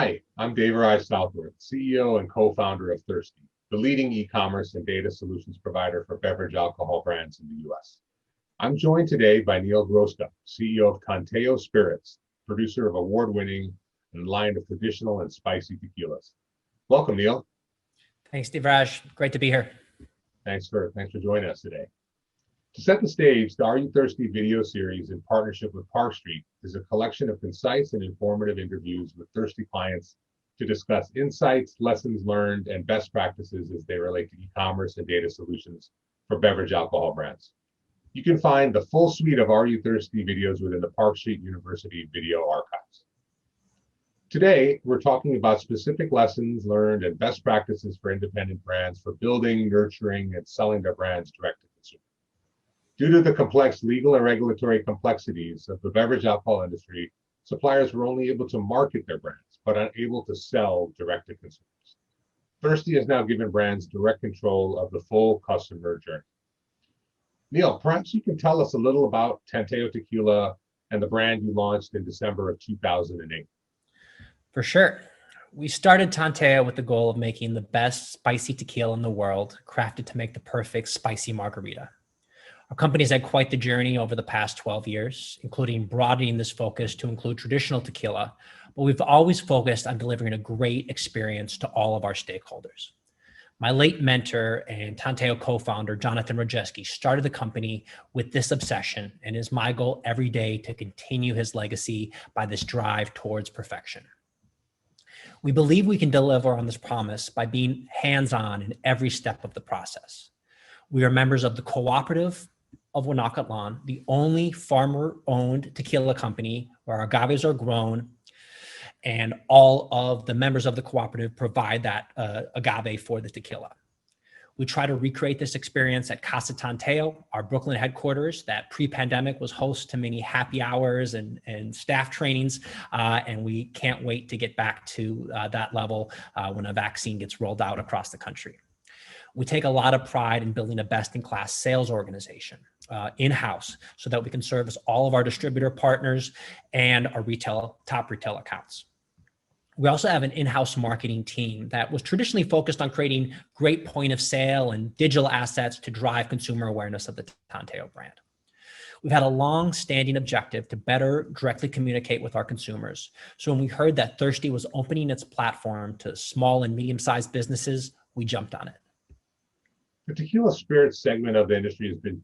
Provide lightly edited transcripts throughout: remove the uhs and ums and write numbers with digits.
Hi, I'm Devaraj Southworth, CEO and co-founder of Thirstie, the leading e-commerce and data solutions provider for beverage alcohol brands in the U.S. I'm joined today by Neil Grosscup, CEO of Tanteo Spirits, producer of award-winning and line of traditional and spicy tequilas. Welcome, Neil. Thanks, Devaraj. Great to be here. Thanks for joining us today. To set the stage, the Are You Thirsty video series in partnership with Park Street is a collection of concise and informative interviews with thirsty clients to discuss insights, lessons learned, and best practices as they relate to e-commerce and data solutions for beverage alcohol brands. You can find the full suite of Are You Thirsty videos within the Park Street University video archives. Today, we're talking about specific lessons learned and best practices for independent brands for building, nurturing, and selling their brands direct to consumer. Due to the complex legal and regulatory complexities of the beverage alcohol industry, suppliers were only able to market their brands, but unable to sell direct to consumers. Thirstie has now given brands direct control of the full customer journey. Neil, perhaps you can tell us a little about Tanteo Tequila and the brand you launched in December of 2008. For sure. We started Tanteo with the goal of making the best spicy tequila in the world, crafted to make the perfect spicy margarita. Our company's had quite the journey over the past 12 years, including broadening this focus to include traditional tequila, but we've always focused on delivering a great experience to all of our stakeholders. My late mentor and Tanteo co-founder, Jonathan Rojeski, started the company with this obsession, and is my goal every day to continue his legacy by this drive towards perfection. We believe we can deliver on this promise by being hands-on in every step of the process. We are members of the Cooperative of Wanakatlan, the only farmer-owned tequila company where our agaves are grown, and all of the members of the cooperative provide that agave for the tequila. We try to recreate this experience at Casa Tanteo, our Brooklyn headquarters that pre-pandemic was host to many happy hours and staff trainings, and we can't wait to get back to that level when a vaccine gets rolled out across the country. We take a lot of pride in building a best-in-class sales organization in-house so that we can service all of our distributor partners and our top retail accounts. We also have an in-house marketing team that was traditionally focused on creating great point of sale and digital assets to drive consumer awareness of the Tanteo brand. We've had a long-standing objective to better directly communicate with our consumers. So when we heard that Thirstie was opening its platform to small and medium-sized businesses, we jumped on it. The tequila spirits segment of the industry has been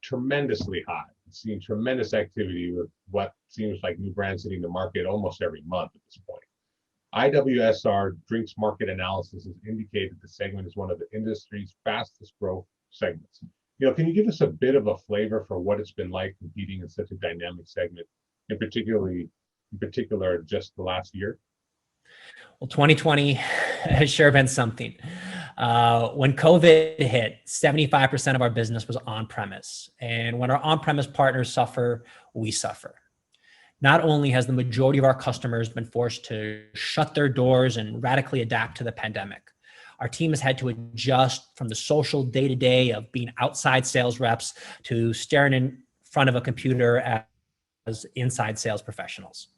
tremendously hot. It's seen tremendous activity with what seems like new brands hitting the market almost every month at this point. IWSR Drinks Market Analysis has indicated the segment is one of the industry's fastest growth segments. Can you give us a bit of a flavor for what it's been like competing in such a dynamic segment, in particular just the last year? Well, 2020 has sure been something. When COVID hit, 75% of our business was on-premise. And when our on-premise partners suffer, we suffer. Not only has the majority of our customers been forced to shut their doors and radically adapt to the pandemic, our team has had to adjust from the social day-to-day of being outside sales reps to staring in front of a computer as inside sales professionals.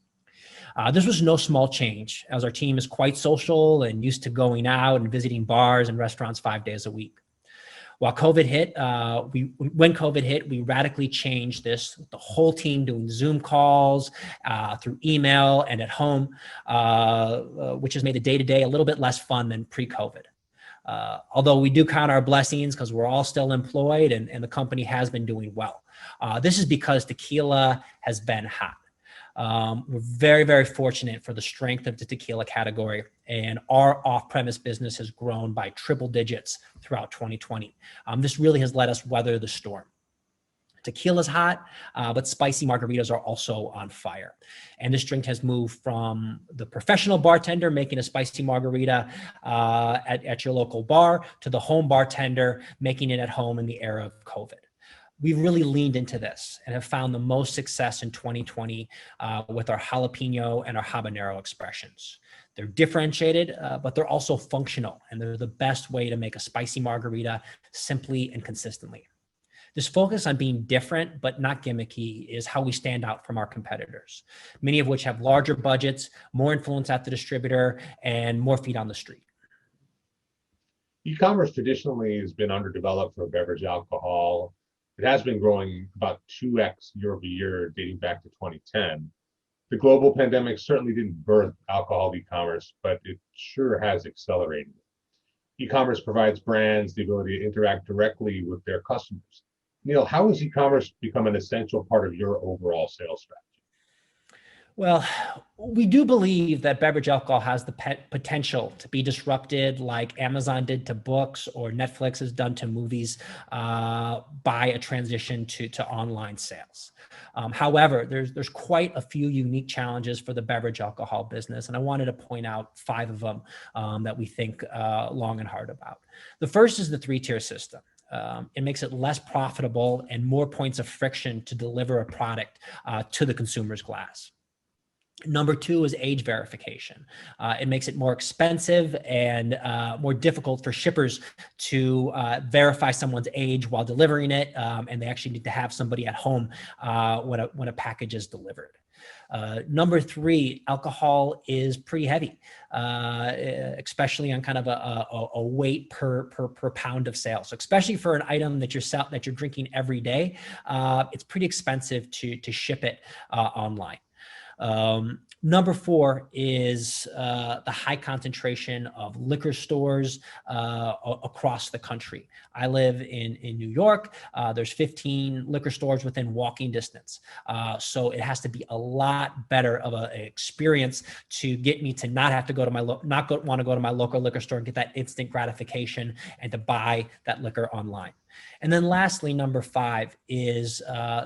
This was no small change, as our team is quite social and used to going out and visiting bars and restaurants 5 days a week. When COVID hit, we radically changed this, with the whole team doing Zoom calls, through email and at home, which has made the day-to-day a little bit less fun than pre-COVID. Although we do count our blessings because we're all still employed and the company has been doing well. This is because tequila has been hot. We're very, very fortunate for the strength of the tequila category, and our off-premise business has grown by triple digits throughout 2020. This really has let us weather the storm. Tequila's hot, but spicy margaritas are also on fire. And this drink has moved from the professional bartender making a spicy margarita at your local bar to the home bartender making it at home in the era of COVID. We've really leaned into this and have found the most success in 2020 with our jalapeno and our habanero expressions. They're differentiated, but they're also functional, and they're the best way to make a spicy margarita simply and consistently. This focus on being different but not gimmicky is how we stand out from our competitors, many of which have larger budgets, more influence at the distributor, and more feet on the street. E-commerce traditionally has been underdeveloped for beverage alcohol. It has been growing about 2x year over year, dating back to 2010. The global pandemic certainly didn't birth alcohol e-commerce, but it sure has accelerated it. E-commerce provides brands the ability to interact directly with their customers. Neil, how has e-commerce become an essential part of your overall sales strategy? Well, we do believe that beverage alcohol has the potential to be disrupted like Amazon did to books or Netflix has done to movies by a transition to online sales. However, there's quite a few unique challenges for the beverage alcohol business, and I wanted to point out 5 of them that we think long and hard about. The first is the 3-tier system. It makes it less profitable and more points of friction to deliver a product to the consumer's glass. Number 2 is age verification. It makes it more expensive and more difficult for shippers to verify someone's age while delivering it, and they actually need to have somebody at home when a package is delivered. Number 3, alcohol is pretty heavy, especially on kind of a weight per pound of sales. So especially for an item that you're drinking every day, it's pretty expensive to ship it online. Number 4 is the high concentration of liquor stores across the country. I live in New York. There's 15 liquor stores within walking distance. So it has to be a lot better of an experience to get me to not have to go to want to go to my local liquor store and get that instant gratification and to buy that liquor online. And then lastly, number 5 is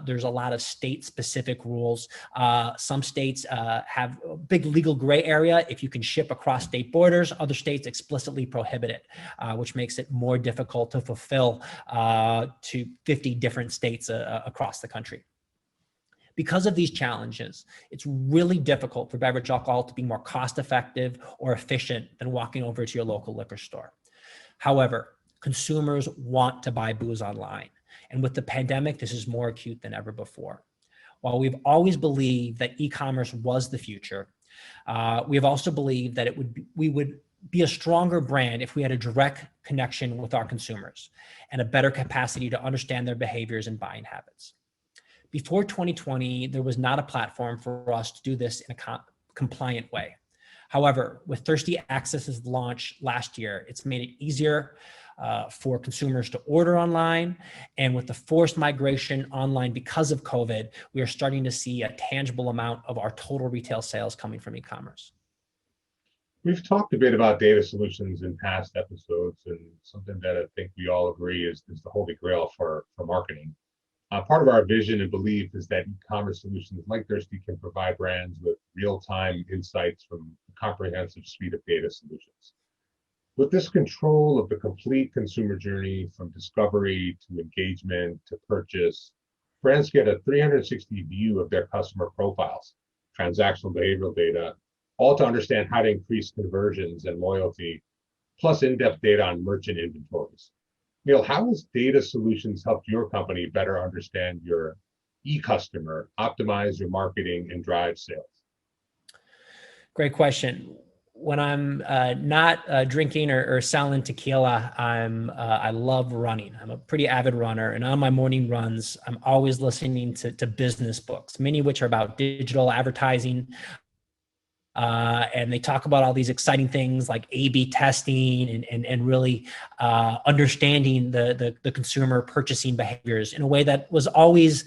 there's a lot of state-specific rules. Some states have a big legal gray area if you can ship across state borders. Other states explicitly prohibit it, which makes it more difficult to fulfill to 50 different states across the country. Because of these challenges, it's really difficult for beverage alcohol to be more cost-effective or efficient than walking over to your local liquor store. However, consumers want to buy booze online. And with the pandemic, this is more acute than ever before. While we've always believed that e-commerce was the future, we have also believed that we would be a stronger brand if we had a direct connection with our consumers and a better capacity to understand their behaviors and buying habits. Before 2020, there was not a platform for us to do this in a compliant way. However, with Thirstie Access's launch last year, it's made it easier for consumers to order online. And with the forced migration online because of COVID, we are starting to see a tangible amount of our total retail sales coming from e-commerce. We've talked a bit about data solutions in past episodes, and something that I think we all agree is the holy grail for marketing. Part of our vision and belief is that e-commerce solutions like Thirstie can provide brands with real-time insights from a comprehensive suite of data solutions. With this control of the complete consumer journey from discovery to engagement to purchase, brands get a 360 view of their customer profiles, transactional behavioral data, all to understand how to increase conversions and loyalty, plus in-depth data on merchant inventories. Neil, how has data solutions helped your company better understand your e-customer, optimize your marketing, and drive sales? Great question. When I'm not drinking or selling tequila, I love running. I'm a pretty avid runner, and on my morning runs, I'm always listening to business books, many of which are about digital advertising. And they talk about all these exciting things like A/B testing and really understanding the consumer purchasing behaviors in a way that was always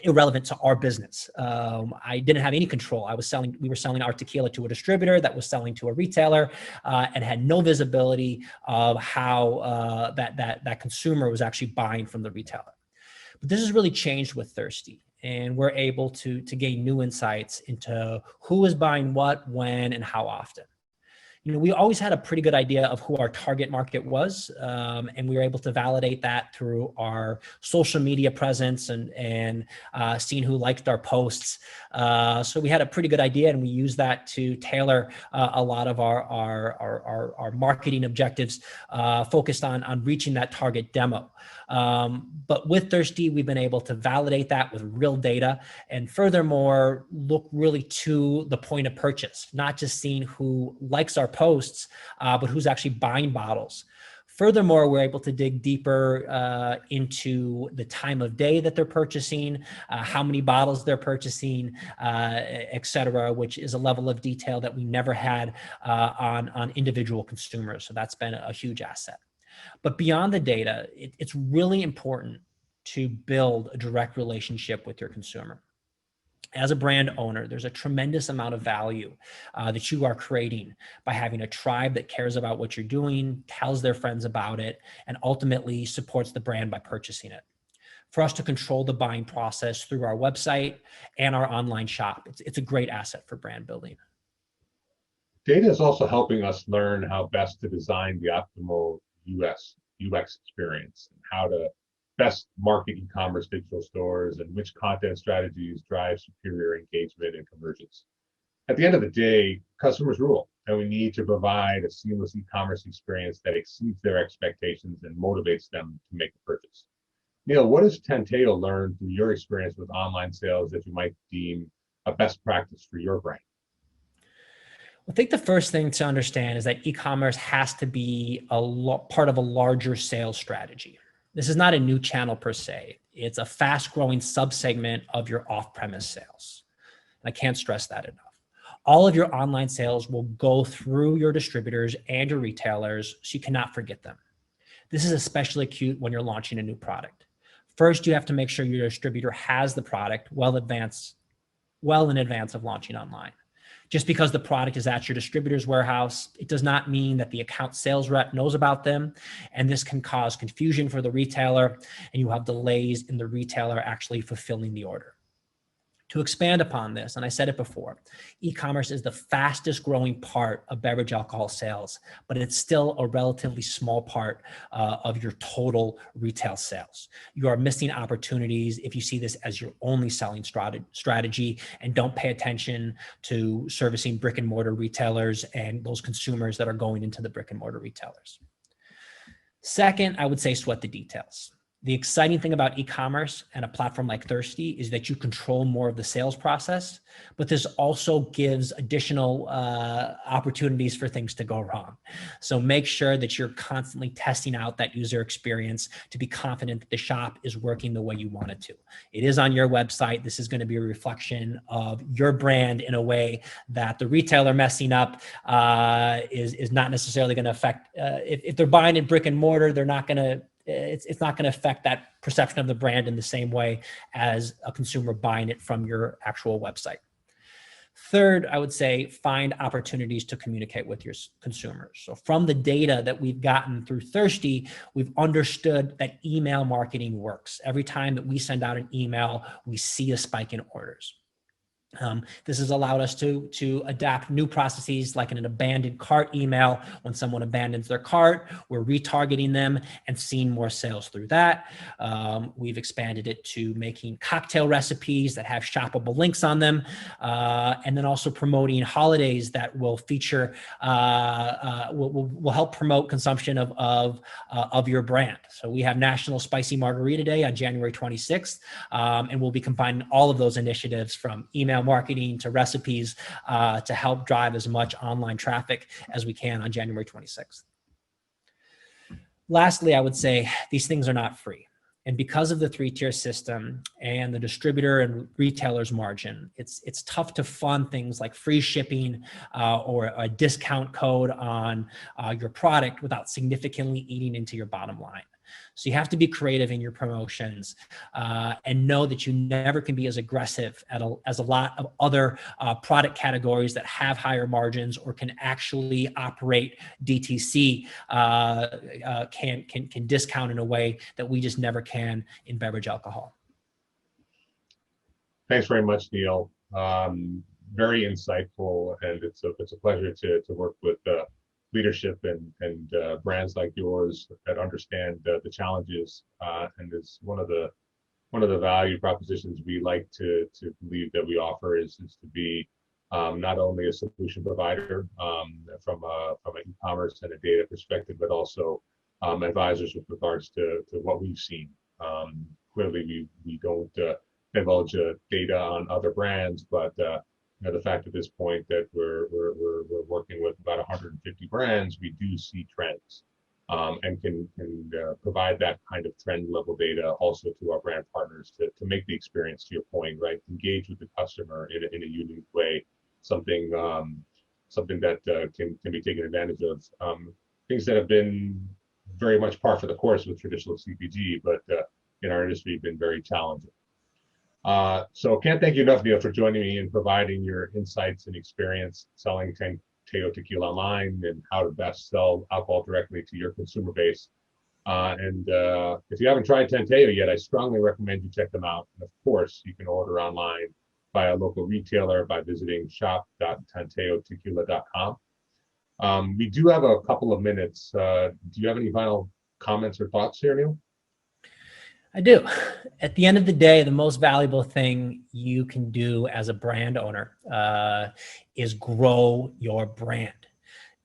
irrelevant to our business. I didn't have any control. We were selling our tequila to a distributor that was selling to a retailer, and had no visibility of how that consumer was actually buying from the retailer. But this has really changed with Thirstie, and we're able to gain new insights into who is buying what, when, and how often. We always had a pretty good idea of who our target market was, and we were able to validate that through our social media presence and seeing who liked our posts. So we had a pretty good idea, and we used that to tailor a lot of our marketing objectives focused on reaching that target demo. But with Thirstie, we've been able to validate that with real data, and furthermore, look really to the point of purchase, not just seeing who likes our posts, but who's actually buying bottles. Furthermore, we're able to dig deeper into the time of day that they're purchasing, how many bottles they're purchasing, et cetera, which is a level of detail that we never had on individual consumers. So that's been a huge asset. But beyond the data, it's really important to build a direct relationship with your consumer. As a brand owner, there's a tremendous amount of value that you are creating by having a tribe that cares about what you're doing, tells their friends about it, and ultimately supports the brand by purchasing it. For us to control the buying process through our website and our online shop, it's a great asset for brand building. Data is also helping us learn how best to design the optimal UX experience, and how to best market e-commerce digital stores, and which content strategies drive superior engagement and conversions. At the end of the day, customers rule, and we need to provide a seamless e-commerce experience that exceeds their expectations and motivates them to make a purchase. Neil, what has Tanteo learned through your experience with online sales that you might deem a best practice for your brand? I think the first thing to understand is that e-commerce has to be part of a larger sales strategy. This is not a new channel per se. It's a fast-growing subsegment of your off-premise sales. And I can't stress that enough. All of your online sales will go through your distributors and your retailers, so you cannot forget them. This is especially acute when you're launching a new product. First, you have to make sure your distributor has the product well in advance of launching online. Just because the product is at your distributor's warehouse, it does not mean that the account sales rep knows about them. And this can cause confusion for the retailer, and you have delays in the retailer actually fulfilling the order. To expand upon this, and I said it before, e-commerce is the fastest growing part of beverage alcohol sales, but it's still a relatively small part of your total retail sales. You are missing opportunities if you see this as your only selling strategy and don't pay attention to servicing brick and mortar retailers and those consumers that are going into the brick and mortar retailers. Second, I would say sweat the details. The exciting thing about e-commerce and a platform like Thirstie is that you control more of the sales process, but this also gives additional opportunities for things to go wrong. So make sure that you're constantly testing out that user experience to be confident that the shop is working the way you want it to. It is on your website. This is going to be a reflection of your brand in a way that the retailer messing up is not necessarily going to affect. If they're buying in brick and mortar, they're not going to. It's not going to affect that perception of the brand in the same way as a consumer buying it from your actual website. Third, I would say find opportunities to communicate with your consumers. So from the data that we've gotten through Thirstie, we've understood that email marketing works. Every time that we send out an email, we see a spike in orders. This has allowed us to adapt new processes like an abandoned cart email. When someone abandons their cart, we're retargeting them and seeing more sales through that. We've expanded it to making cocktail recipes that have shoppable links on them, and then also promoting holidays that will feature, will help promote consumption of your brand. So we have National Spicy Margarita Day on January 26th, and we'll be combining all of those initiatives from email marketing to recipes to help drive as much online traffic as we can on January 26th. Lastly, I would say these things are not free. And because of the three-tier system and the distributor and retailer's margin, it's tough to fund things like free shipping or a discount code on your product without significantly eating into your bottom line. So you have to be creative in your promotions and know that you never can be as aggressive as a lot of other product categories that have higher margins or can actually operate DTC, can discount in a way that we just never can in beverage alcohol. Thanks very much, Neil. very insightful, and it's a pleasure to work with leadership and brands like yours that understand the challenges, and is one of the value propositions we like to believe that we offer is to be not only a solution provider from an e-commerce and a data perspective, but also advisors with regards to what we've seen. Clearly, we don't divulge data on other brands, but the fact at this point that we're working with about 150 brands, we do see trends, and can provide that kind of trend level data also to our brand partners to make the experience, to your point, right, engage with the customer in a unique way, something that can be taken advantage of. Things that have been very much par for the course with traditional CPG, but in our industry have been very challenging. So can't thank you enough, Neil, for joining me and providing your insights and experience selling Tanteo Tequila online and how to best sell alcohol directly to your consumer base. And if you haven't tried Tanteo yet, I strongly recommend you check them out. And of course, you can order online by a local retailer by visiting shop.tanteotequila.com. We do have a couple of minutes. Do you have any final comments or thoughts here, Neil? I do. At the end of the day, the most valuable thing you can do as a brand owner is grow your brand.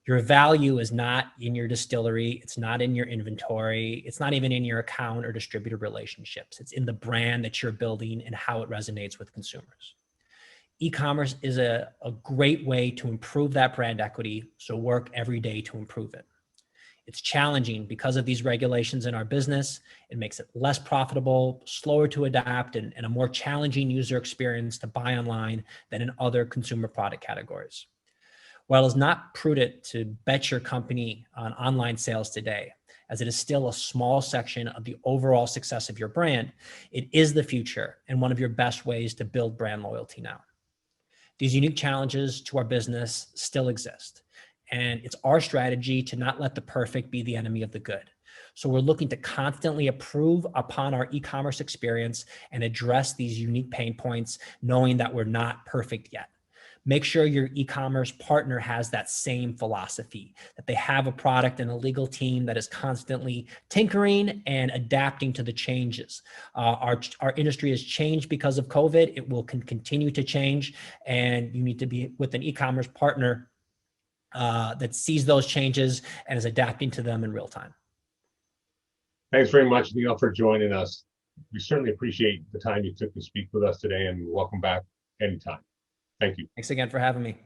Your value is not in your distillery. It's not in your inventory. It's not even in your account or distributor relationships. It's in the brand that you're building and how it resonates with consumers. E-commerce is a great way to improve that brand equity, so work every day to improve it. It's challenging because of these regulations in our business. It makes it less profitable, slower to adapt, and a more challenging user experience to buy online than in other consumer product categories. While it's not prudent to bet your company on online sales today, as it is still a small section of the overall success of your brand, it is the future and one of your best ways to build brand loyalty now. These unique challenges to our business still exist, and it's our strategy to not let the perfect be the enemy of the good. So we're looking to constantly improve upon our e-commerce experience and address these unique pain points, knowing that we're not perfect yet. Make sure your e-commerce partner has that same philosophy, that they have a product and a legal team that is constantly tinkering and adapting to the changes. Our industry has changed because of COVID. It will continue to change, and you need to be with an e-commerce partner that sees those changes and is adapting to them in real time. Thanks very much, Neil, for joining us. We certainly appreciate the time you took to speak with us today, and welcome back anytime. Thank you. Thanks again for having me.